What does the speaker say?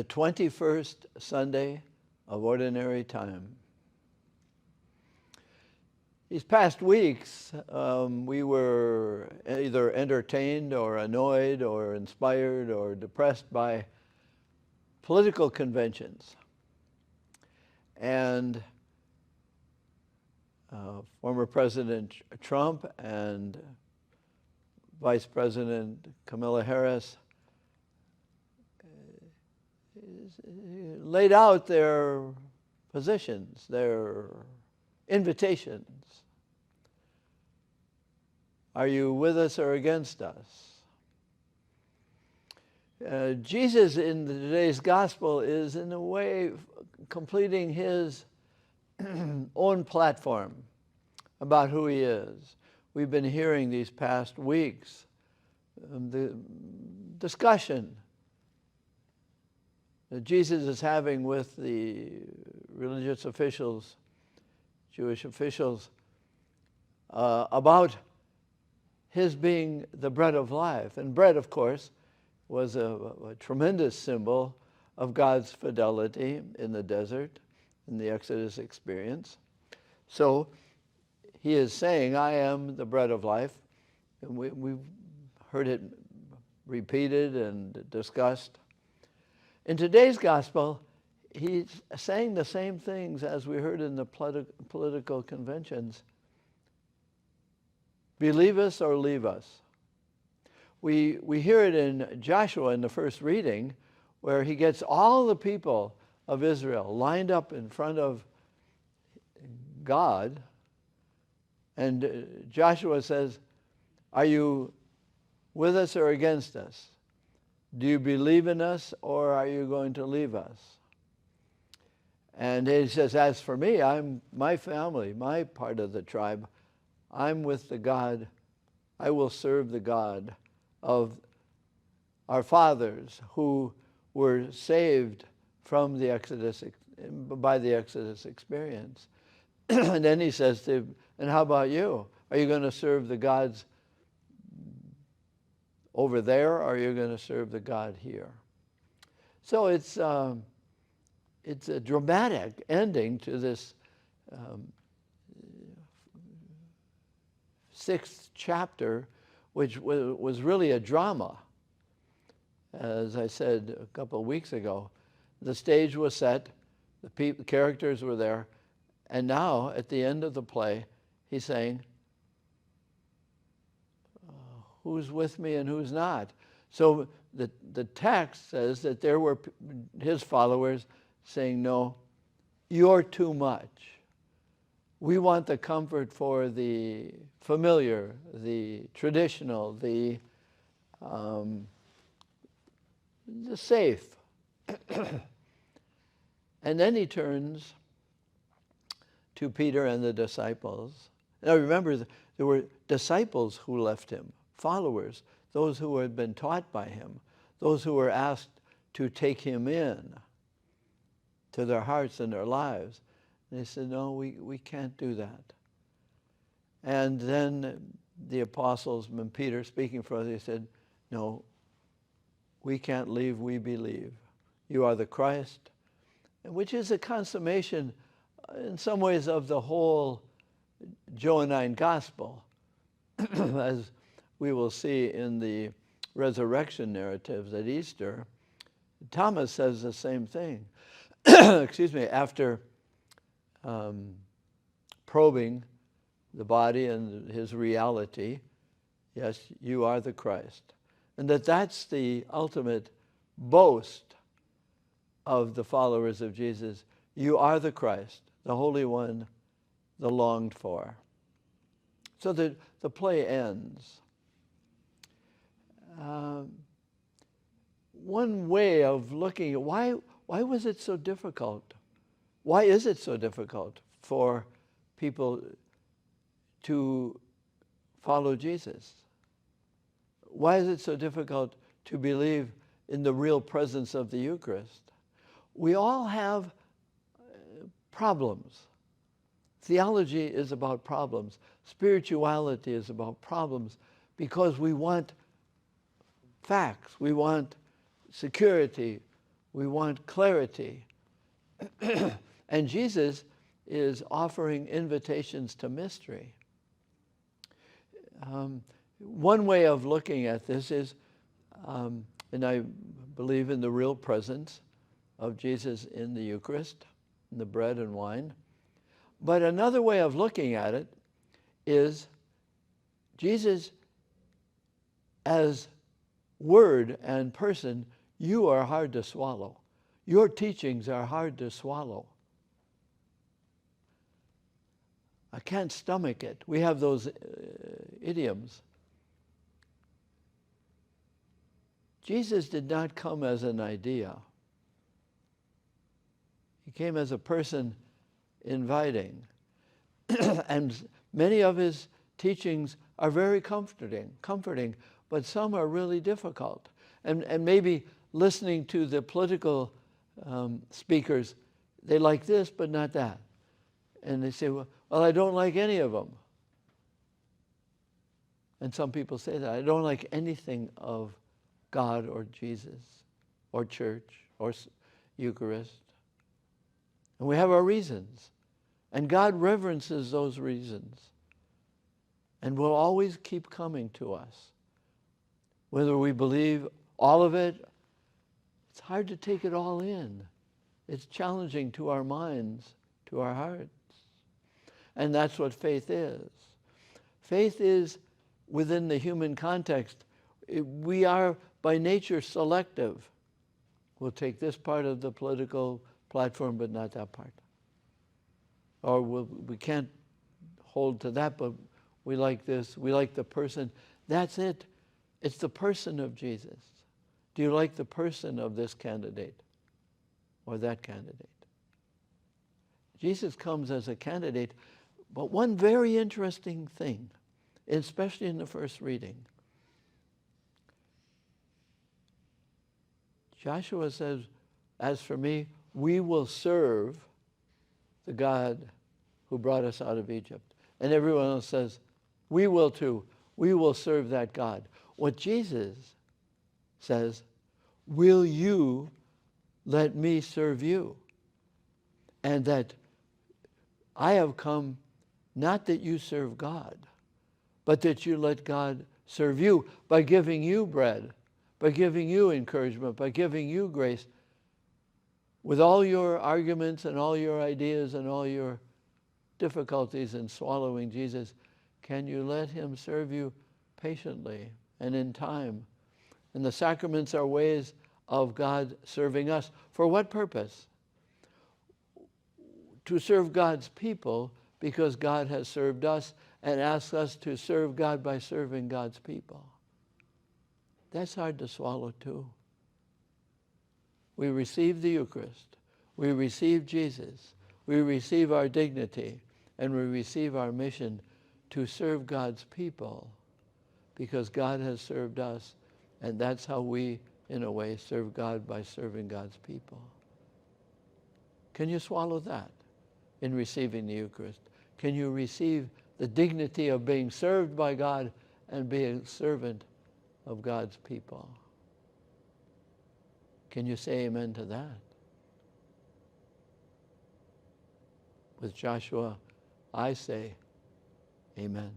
the 21st Sunday of Ordinary Time. These past weeks, we were either entertained or annoyed or inspired or depressed by political conventions. And former President Trump and Vice President Kamala Harris laid out their positions, their invitations. Are you with us or against us? Jesus in today's gospel is in a way completing his own platform about who he is. We've been hearing these past weeks the discussion that Jesus is having with the religious officials, Jewish officials, about his being the bread of life. And bread, of course, was a tremendous symbol of God's fidelity in the desert, in the Exodus experience. So he is saying, I am the bread of life. And we've heard it repeated and discussed. In today's gospel, he's saying the same things as we heard in the political conventions. Believe us or leave us. We hear it in Joshua in the first reading, where he gets all the people of Israel lined up in front of God. And Joshua says, are you with us or against us? Do you believe in us or are you going to leave us? And he says, as for me, my family, my part of the tribe, I'm with the God, I will serve the God of our fathers who were saved from the Exodus, by the Exodus experience. And then he says, and how about you? Are you going to serve the gods over there, or are you going to serve the God here? So it's a dramatic ending to this sixth chapter, which was really a drama. As I said a couple of weeks ago, the stage was set, the characters were there, and now at the end of the play, he's saying, who's with me and who's not? So the text says that there were his followers saying, no, you're too much. We want the comfort for the familiar, the traditional, the safe. And then he turns to Peter and the disciples. Now remember, there were disciples who left him, followers, those who had been taught by him, those who were asked to take him in to their hearts and their lives. And they said, no, we can't do that. And then the apostles, when Peter speaking for us, they said, no, we can't leave, we believe. You are the Christ, which is a consummation in some ways of the whole Johannine gospel, as we will see in the resurrection narratives at Easter. Thomas says the same thing. Excuse me, after probing the body and his reality, yes, you are the Christ. And that's the ultimate boast of the followers of Jesus. You are the Christ, the Holy One, the longed for. So the play ends. One way of looking at why was it so difficult? Why is it so difficult for people to follow Jesus? Why is it so difficult to believe in the real presence of the Eucharist? We all have problems. Theology is about problems. Spirituality is about problems because we want facts. We want security. We want clarity. And Jesus is offering invitations to mystery. One way of looking at this is, and I believe in the real presence of Jesus in the Eucharist, in the bread and wine. But another way of looking at it is Jesus as word and person, you are hard to swallow. Your teachings are hard to swallow. I can't stomach it. We have those idioms. Jesus did not come as an idea. He came as a person inviting. And many of his teachings are very comforting, but some are really difficult. And maybe listening to the political speakers, they like this, but not that. And they say, well, I don't like any of them. And some people say that. I don't like anything of God or Jesus or church or Eucharist. And we have our reasons. And God reverences those reasons and will always keep coming to us. Whether we believe all of it, it's hard to take it all in. It's challenging to our minds, to our hearts. And that's what faith is. Faith is, within the human context, we are by nature selective. We'll take this part of the political platform, but not that part. Or we can't hold to that, but we like this, we like the person. That's it. It's the person of Jesus. Do you like the person of this candidate or that candidate? Jesus comes as a candidate, but one very interesting thing, especially in the first reading, Joshua says, as for me, we will serve the God who brought us out of Egypt. And everyone else says, we will too. We will serve that God. What Jesus says, will you let me serve you? And that I have come not that you serve God, but that you let God serve you by giving you bread, by giving you encouragement, by giving you grace. With all your arguments and all your ideas and all your difficulties in swallowing Jesus, can you let him serve you patiently and in time? And the sacraments are ways of God serving us. For what purpose? To serve God's people, because God has served us and asks us to serve God by serving God's people. That's hard to swallow too. We receive the Eucharist. We receive Jesus. We receive our dignity. And we receive our mission to serve God's people because God has served us. And that's how we, in a way, serve God, by serving God's people. Can you swallow that in receiving the Eucharist? Can you receive the dignity of being served by God and being a servant of God's people? Can you say amen to that? With Joshua, I say amen.